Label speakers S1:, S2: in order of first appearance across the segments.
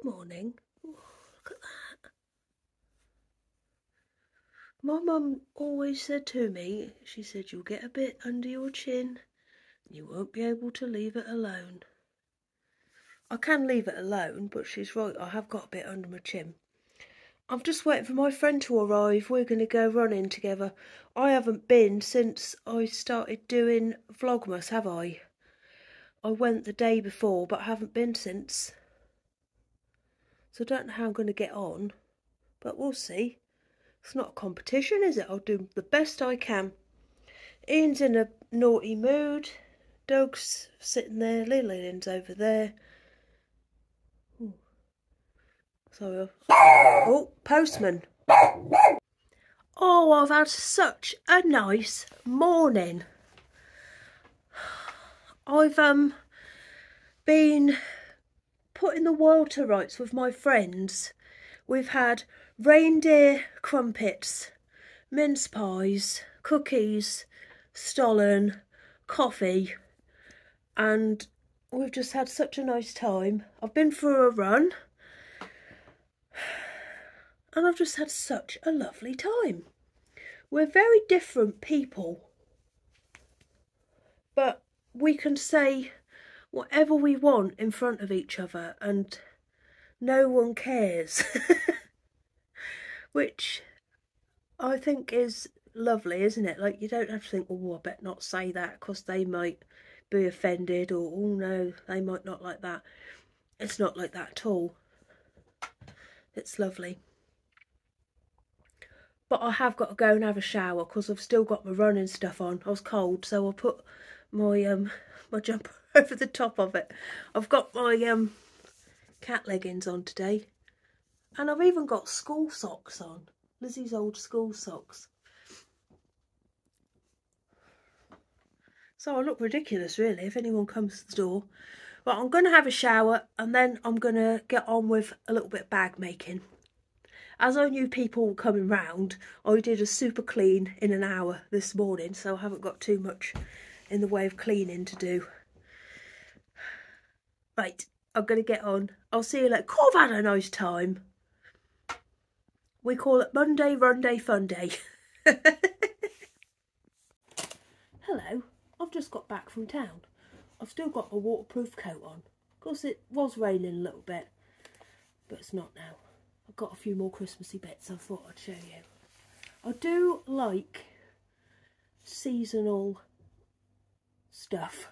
S1: Good morning. Oh, look at that. My mum always said to me, she said, you'll get a bit under your chin. You won't be able to leave it alone. I can leave it alone, but she's right, I have got a bit under my chin. I'm just waiting for my friend to arrive. We're going to go running together. I haven't been since I started doing Vlogmas, have I? I went the day before, but I haven't been since. So I don't know how I'm going to get on, but we'll see. It's not a competition, is it? I'll do the best I can. Ian's in a naughty mood. Doug's sitting there. Lillian's over there. Ooh. Sorry. Oh, postman. Oh, I've had such a nice morning. I've been putting the world to rights with my friends. We've had reindeer crumpets, mince pies, cookies, stollen, coffee, and we've just had such a nice time. I've been for a run and I've just had such a lovely time. We're very different people, but we can say whatever we want in front of each other and no one cares. Which I think is lovely, isn't it? Like, you don't have to think, oh, I better not say that because they might be offended, or oh no, they might not like that. It's not like that at all. It's lovely. But I have got to go and have a shower because I've still got my running stuff on. I was cold, so I put my my jumper over the top of it. I've got my cat leggings on today, and I've even got school socks on. Lizzie's old school socks. So I look ridiculous, really, if anyone comes to the door. But I'm going to have a shower and then I'm going to get on with a little bit of bag making. As I knew people were coming round, I did a super clean in an hour this morning, so I haven't got too much in the way of cleaning to do. Right, I'm going to get on. I'll see you later. Oh, I've had a nice time. We call it Monday, Run Day, Fun Day. Hello, I've just got back from town. I've still got a waterproof coat on. Of course, it was raining a little bit, but it's not now. I've got a few more Christmassy bits I thought I'd show you. I do like seasonal stuff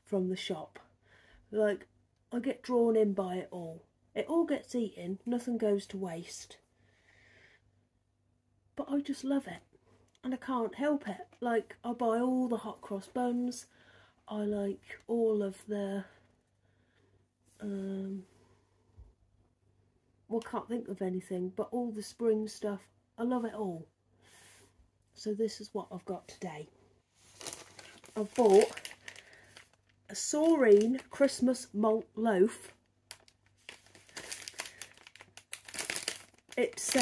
S1: from the shop. Like, I get drawn in by it all. It all gets eaten, nothing goes to waste. But I just love it, and I can't help it. Like, I buy all the hot cross buns. I like all of the well, I can't think of anything, but all the spring stuff. I love it all. So this is what I've got today. I've bought a Saurine Christmas malt loaf. It's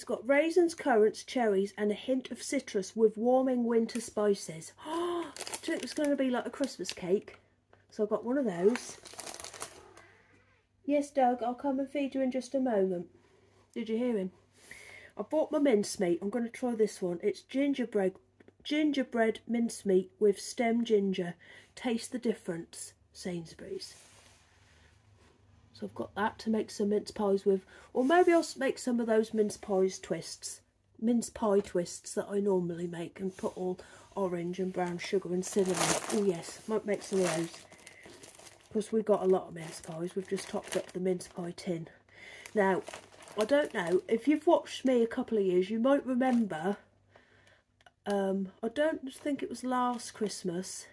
S1: got raisins, currants, cherries and a hint of citrus with warming winter spices. Oh, I thought it was going to be like a Christmas cake. So I got one of those. Yes, Doug, I'll come and feed you in just a moment. Did you hear him? I bought my mincemeat. I'm going to try this one. It's gingerbread mincemeat with stem ginger. Taste the difference. Sainsbury's. So I've got that to make some mince pies with, or maybe I'll make some of those mince pie twists that I normally make, and put all orange and brown sugar and cinnamon. Oh yes, might make some of those, because we've got a lot of mince pies. We've just topped up the mince pie tin. Now, I don't know, if you've watched me a couple of years, you might remember, I don't think it was last Christmas,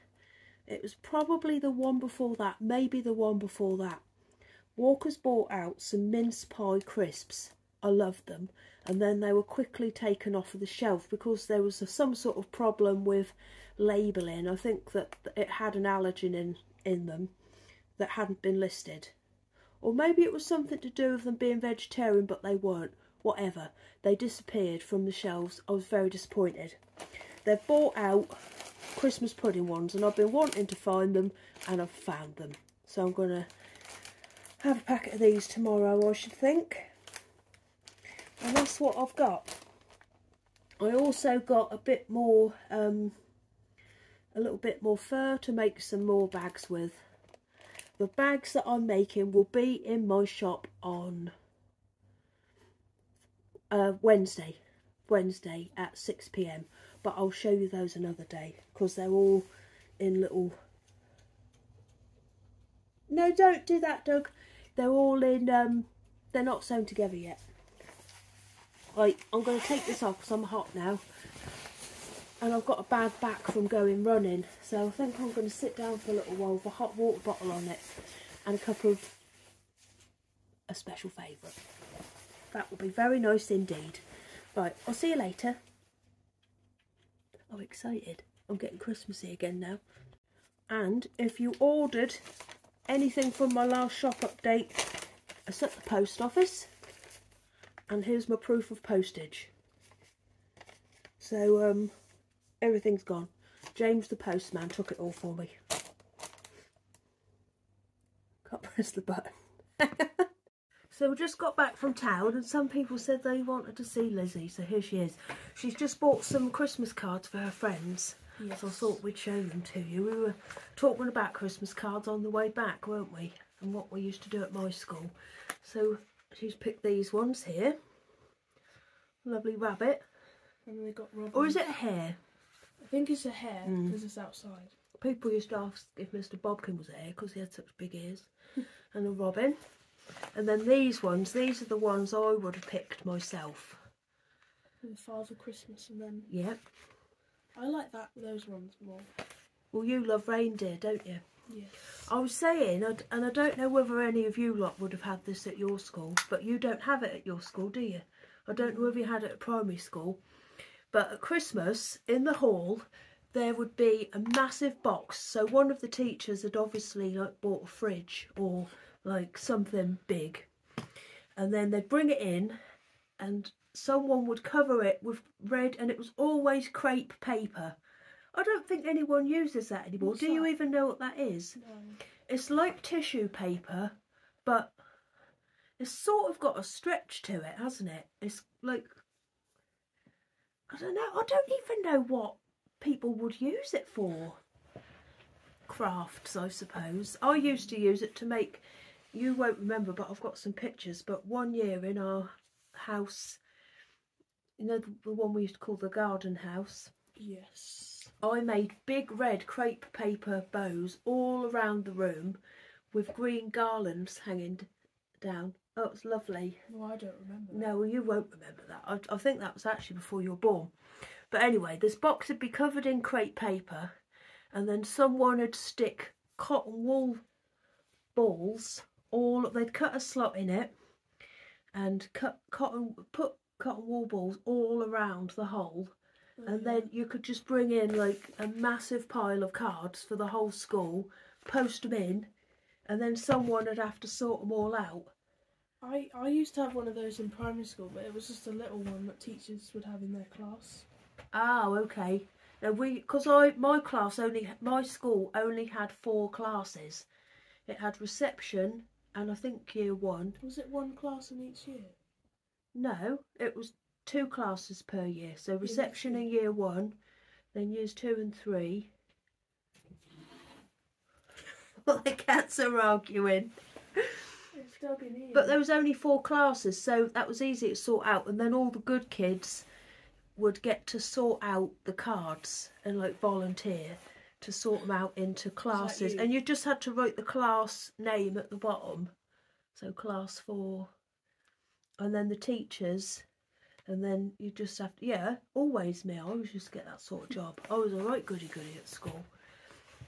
S1: it was probably the one before that, maybe the one before that. Walker's bought out some mince pie crisps. I loved them, and then they were quickly taken off of the shelf because there was some sort of problem with labelling. I think that it had an allergen in them that hadn't been listed, or maybe it was something to do with them being vegetarian, but they weren't. Whatever, they disappeared from the shelves. I was very disappointed. They've bought out Christmas pudding ones, and I've been wanting to find them, and I've found them. So I'm going to have a packet of these tomorrow, I should think. And that's what I've got. I also got a bit more, a little bit more fur to make some more bags with. The bags that I'm making will be in my shop on Wednesday at 6 p.m. But I'll show you those another day because they're all in little... No, don't do that, Doug. They're all in, they're not sewn together yet. Right, I'm going to take this off because I'm hot now. And I've got a bad back from going running. So I think I'm going to sit down for a little while with a hot water bottle on it. And a cup of a special favourite. That will be very nice indeed. Right, I'll see you later. I'm excited. I'm getting Christmassy again now. And if you ordered anything from my last shop update, it's at the post office. And here's my proof of postage. So, everything's gone. James the postman took it all for me. Can't press the button. So we just got back from town and some people said they wanted to see Lizzie. So here she is. She's just bought some Christmas cards for her friends. Yes. So I thought we'd show them to you. We were talking about Christmas cards on the way back, weren't we? And what we used to do at my school. So she's picked these ones here. Lovely rabbit.
S2: And they got robins.
S1: Or is it a hare?
S2: I think it's a hare because it's outside.
S1: People used to ask if Mr. Bobkin was a hare because he had such big ears. And a robin. And then these ones, these are the ones I would have picked myself.
S2: And Father Christmas and then...
S1: Yep.
S2: I like those ones more.
S1: Well, you love reindeer, don't you?
S2: Yes.
S1: I was saying, and I don't know whether any of you lot would have had this at your school, but you don't have it at your school, do you? I don't know whether you had it at primary school, but at Christmas, in the hall, there would be a massive box. So one of the teachers had obviously like bought a fridge or like something big, and then they'd bring it in and someone would cover it with red, and it was always crepe paper. I don't think anyone uses that anymore.
S2: What's
S1: Do you even know what that is?
S2: No.
S1: It's like tissue paper, but it's sort of got a stretch to it, hasn't it? It's like, I don't know. I don't even know what people would use it for. Crafts, I suppose. I used to use it to make, you won't remember, but I've got some pictures. But one year in our house, you know, the one we used to call the garden house?
S2: Yes.
S1: I made big red crepe paper bows all around the room with green garlands hanging down. Oh, it was lovely.
S2: No, I don't remember that.
S1: No, well, you won't remember that. I think that was actually before you were born. But anyway, this box would be covered in crepe paper, and then someone would stick cotton wool balls, they'd cut a slot in it and put cotton wool balls all around the hole. And then you could just bring in like a massive pile of cards for the whole school, post them in, and then someone would have to sort them all out.
S2: I used to have one of those in primary school, but it was just a little one that teachers would have in their class.
S1: Oh, okay. Now my school only had 4 classes. It had reception and I think year 1.
S2: Was it one class in each year?
S1: No, it was 2 classes per year. So reception in year 1, then years 2 and 3. Well, the cats are arguing.
S2: It's dug in here.
S1: But there was only 4 classes, so that was easy to sort out. And then all the good kids would get to sort out the cards and like volunteer to sort them out into classes. And you just had to write the class name at the bottom. So class 4. And then the teachers. And then you just have to, yeah, always me. I always used to get that sort of job. I was a right goody-goody at school.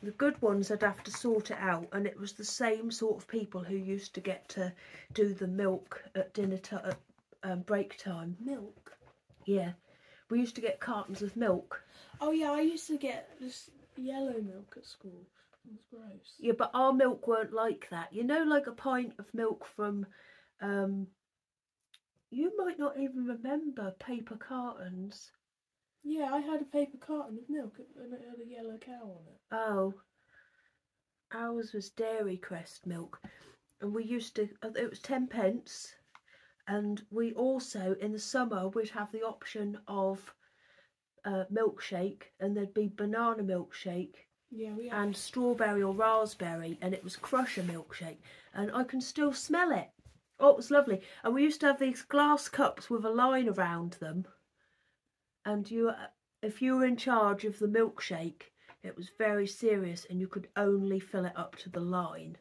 S1: The good ones I'd have to sort it out, and it was the same sort of people who used to get to do the milk at dinner at break time.
S2: Milk?
S1: Yeah. We used to get cartons of milk.
S2: Oh yeah, I used to get this yellow milk at school. It was gross.
S1: Yeah, but our milk weren't like that. You know, like a pint of milk from... you might not even remember paper cartons.
S2: Yeah, I had a paper carton of milk and it had a yellow cow on it.
S1: Oh. Ours was Dairy Crest milk, and we used to, it was 10p, and we also, in the summer, we'd have the option of milkshake, and there'd be banana milkshake,
S2: Yeah, we
S1: and strawberry or raspberry, and it was Crusher milkshake, and I can still smell it. Oh, it was lovely. And we used to have these glass cups with a line around them, and if you were in charge of the milkshake, it was very serious, and you could only fill it up to the line.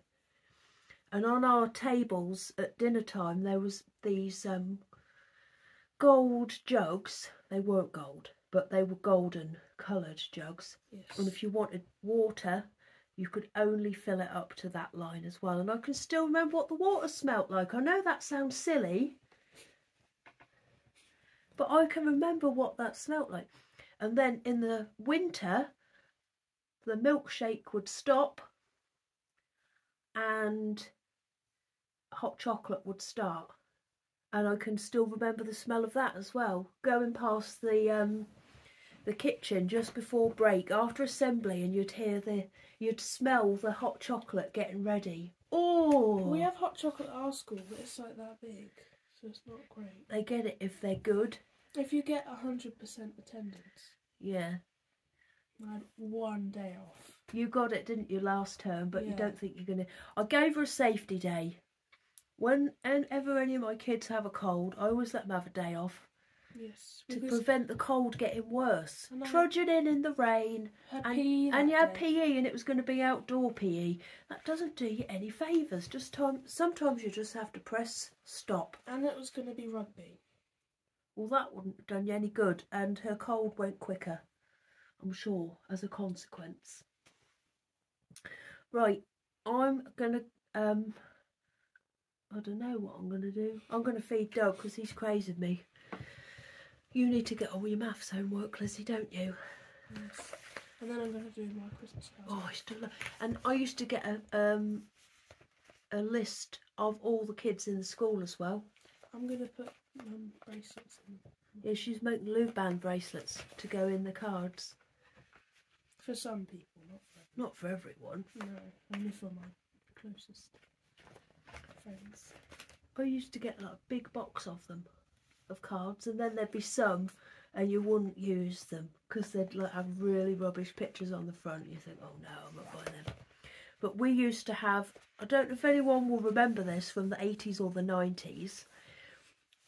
S1: And on our tables at dinner time, there was these gold jugs. They weren't gold, but they were golden coloured jugs.
S2: Yes.
S1: And if you wanted water, you could only fill it up to that line as well. And I can still remember what the water smelt like. I know that sounds silly, but I can remember what that smelt like. And then in the winter, the milkshake would stop and hot chocolate would start. And I can still remember the smell of that as well. Going past the kitchen just before break, after assembly, and you'd smell the hot chocolate getting ready. Oh!
S2: We have hot chocolate at our school, but it's like that big, so it's not great.
S1: They get it if they're good.
S2: If you get 100% attendance.
S1: Yeah.
S2: I had 1 day off.
S1: You got it, didn't you, last term, but
S2: yeah.
S1: You don't think you're going to... I gave her a safety day. Whenever any of my kids have a cold, I always let them have a day off.
S2: Yes.
S1: To prevent the cold getting worse.
S2: And
S1: trudging in the rain. And you had PE, and it was going to be outdoor PE. That doesn't do you any favours. Sometimes you just have to press stop.
S2: And it was going to be rugby.
S1: Well, that wouldn't have done you any good, and her cold went quicker, I'm sure, as a consequence. Right, I'm going to, I don't know what I'm going to do. I'm going to feed Doug because he's crazy with me. You need to get all your maths homework, Lizzie, don't you?
S2: Yes. And then I'm going to do my Christmas card.
S1: Oh, I still love... And I used to get a list of all the kids in the school as well.
S2: I'm going to put bracelets in.
S1: Yeah, she's making Lou band bracelets to go in the cards.
S2: For some people, not for everyone.
S1: Not for everyone.
S2: No, only for my closest friends.
S1: I used to get like a big box of them, of cards, and then there'd be some and you wouldn't use them because they'd like have really rubbish pictures on the front. You think, oh no, I'm not buying them. But we used to have, I don't know if anyone will remember this from the 80s or the 90s,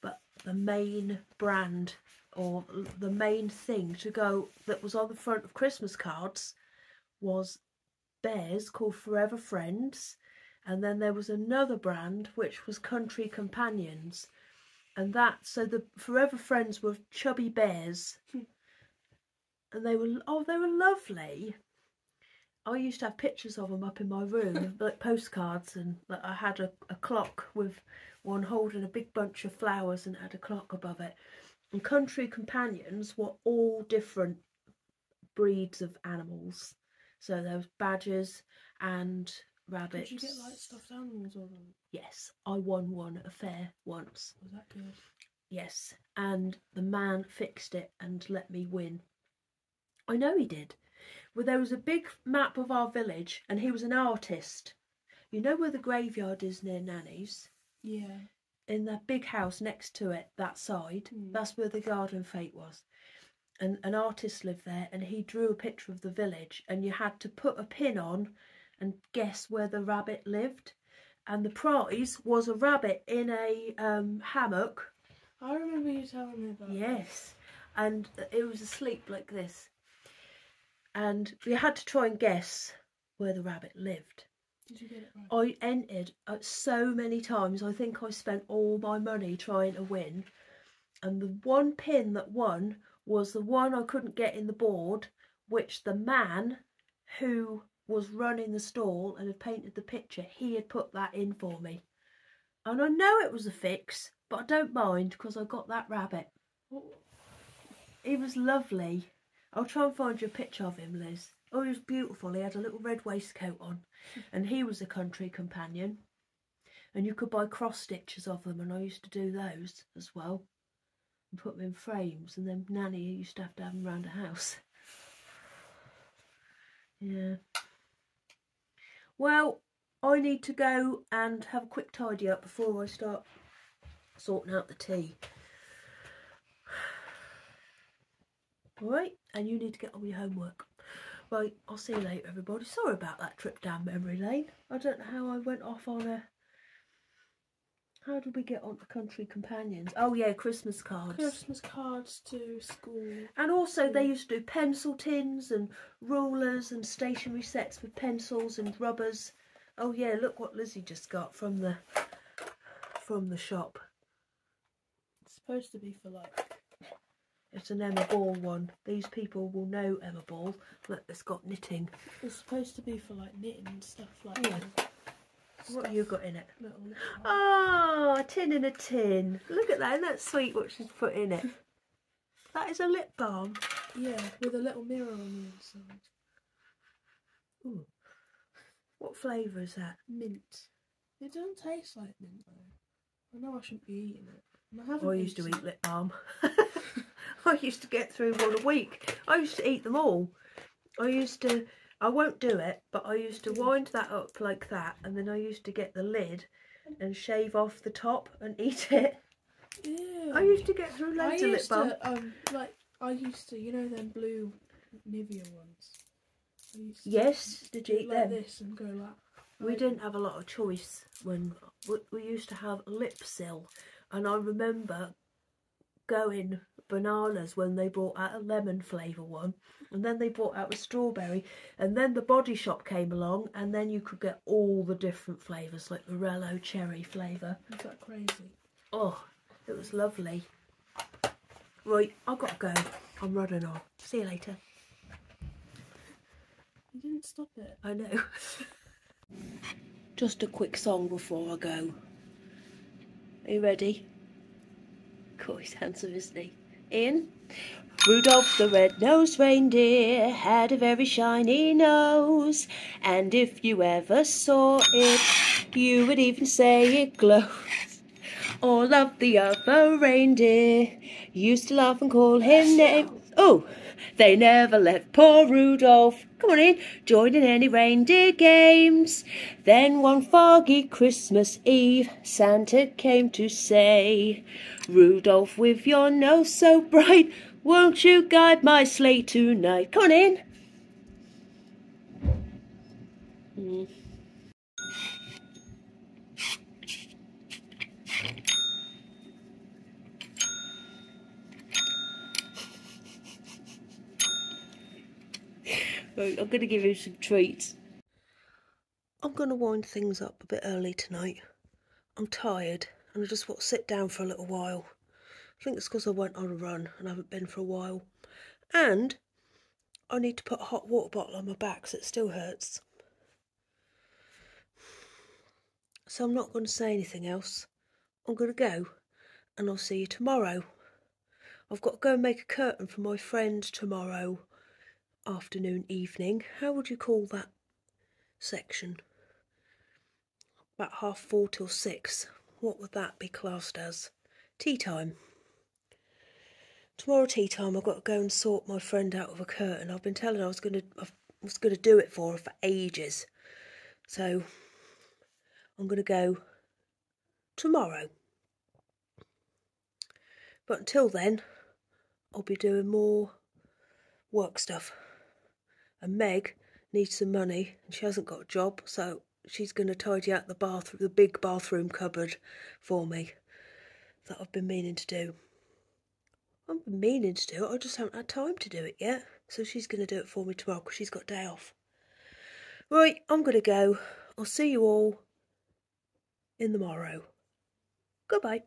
S1: but the main brand or the main thing to go that was on the front of Christmas cards was bears called Forever Friends, and then there was another brand which was Country Companions, and so the Forever Friends were chubby bears, and they were lovely. I used to have pictures of them up in my room, like postcards, and like I had a clock with one holding a big bunch of flowers and had a clock above it. And Country Companions were all different breeds of animals. So there was badgers and rabbits.
S2: Did you get like stuffed animals on them?
S1: Yes, I won one at a fair once.
S2: Was that good?
S1: Yes, and the man fixed it and let me win. I know he did. Well, there was a big map of our village, and he was an artist. You know where the graveyard is near Nanny's?
S2: Yeah.
S1: In that big house next to it, that side, that's where the garden fete was. And an artist lived there, and he drew a picture of the village, and you had to put a pin on and guess where the rabbit lived. And the prize was a rabbit in a hammock.
S2: I remember you telling me about that.
S1: Yes, and it was asleep like this. And we had to try and guess where the rabbit lived.
S2: Did you get it right?
S1: I entered so many times. I think I spent all my money trying to win. And the one pin that won was the one I couldn't get in the board, which the man who was running the stall and had painted the picture, he had put that in for me. And I know it was a fix, but I don't mind because I got that rabbit. He was lovely. I'll try and find you a picture of him, Liz. Oh, he was beautiful. He had a little red waistcoat on, and he was a Country Companion. And you could buy cross stitches of them, and I used to do those as well, and put them in frames. And then Nanny used to have them around the house. Yeah. Well, I need to go and have a quick tidy up before I start sorting out the tea. Alright, and you need to get on with your homework. Right, I'll see you later, everybody. Sorry about that trip down memory lane. I don't know how I went off on a... How did we get on to Country Companions? Oh yeah, Christmas cards.
S2: Christmas cards to school.
S1: And also they used to do pencil tins and rulers and stationery sets with pencils and rubbers. Oh yeah, look what Lizzie just got from the shop.
S2: It's supposed to be for like...
S1: It's an Emma Ball one. These people will know Emma Ball. Look, it's got knitting.
S2: It's supposed to be for like knitting and stuff like
S1: Yeah.
S2: that.
S1: What have you got in it?
S2: Little.
S1: Oh, a tin in a tin. Look at that, isn't that sweet what she's put in it? That is a lip balm.
S2: Yeah, with a little mirror on the inside.
S1: Ooh. What flavour is that?
S2: Mint. It doesn't taste like mint though. I know I shouldn't be eating it.
S1: I used to eat lip balm. I used to get through one a week. I used to eat them all. I won't do it, but I used to wind that up like that, and then I used to get the lid and shave off the top and eat it.
S2: Ew.
S1: I used to get through loads of lip balm.
S2: I used to, you know, them blue Nivea ones.
S1: Yes, did you eat
S2: like
S1: them?
S2: this and go like.
S1: We didn't have a lot of choice when we used to have Lipsil, and I remember going bananas when they brought out a lemon flavour one, and then they brought out a strawberry, and then the Body Shop came along, and then you could get all the different flavours like Morello cherry flavour.
S2: Is that crazy?
S1: Oh, it was lovely. Right, I've got to go. I'm running on. See you later.
S2: You didn't stop it.
S1: I know. Just a quick song before I go. Are you ready? Cool, he's handsome, isn't he? In. Rudolph the red-nosed reindeer had a very shiny nose, and if you ever saw it, you would even say it glows. All of the other reindeer used to laugh and call him names. Oh, they never let poor Rudolph, come on in, join in any reindeer games. Then one foggy Christmas Eve, Santa came to say, Rudolph, with your nose so bright, won't you guide my sleigh tonight? Come on in. Right, I'm going to give you some treats. I'm going to wind things up a bit early tonight. I'm tired and I just want to sit down for a little while. I think it's because I went on a run and I haven't been for a while. And I need to put a hot water bottle on my back so it still hurts. So I'm not going to say anything else. I'm going to go and I'll see you tomorrow. I've got to go and make a curtain for my friend tomorrow afternoon, evening. How would you call that section? About 4:30 till 6. What would that be classed as? Tea time. Tomorrow tea time I've got to go and sort my friend out of a curtain. I've been telling her I was going to do it for her for ages. So I'm going to go tomorrow. But until then, I'll be doing more work stuff. And Meg needs some money and she hasn't got a job, so she's going to tidy out the big bathroom cupboard for me that I've been meaning to do. I've been meaning to do it, I just haven't had time to do it yet. So she's going to do it for me tomorrow because she's got a day off. Right, I'm going to go. I'll see you all in the morrow. Goodbye.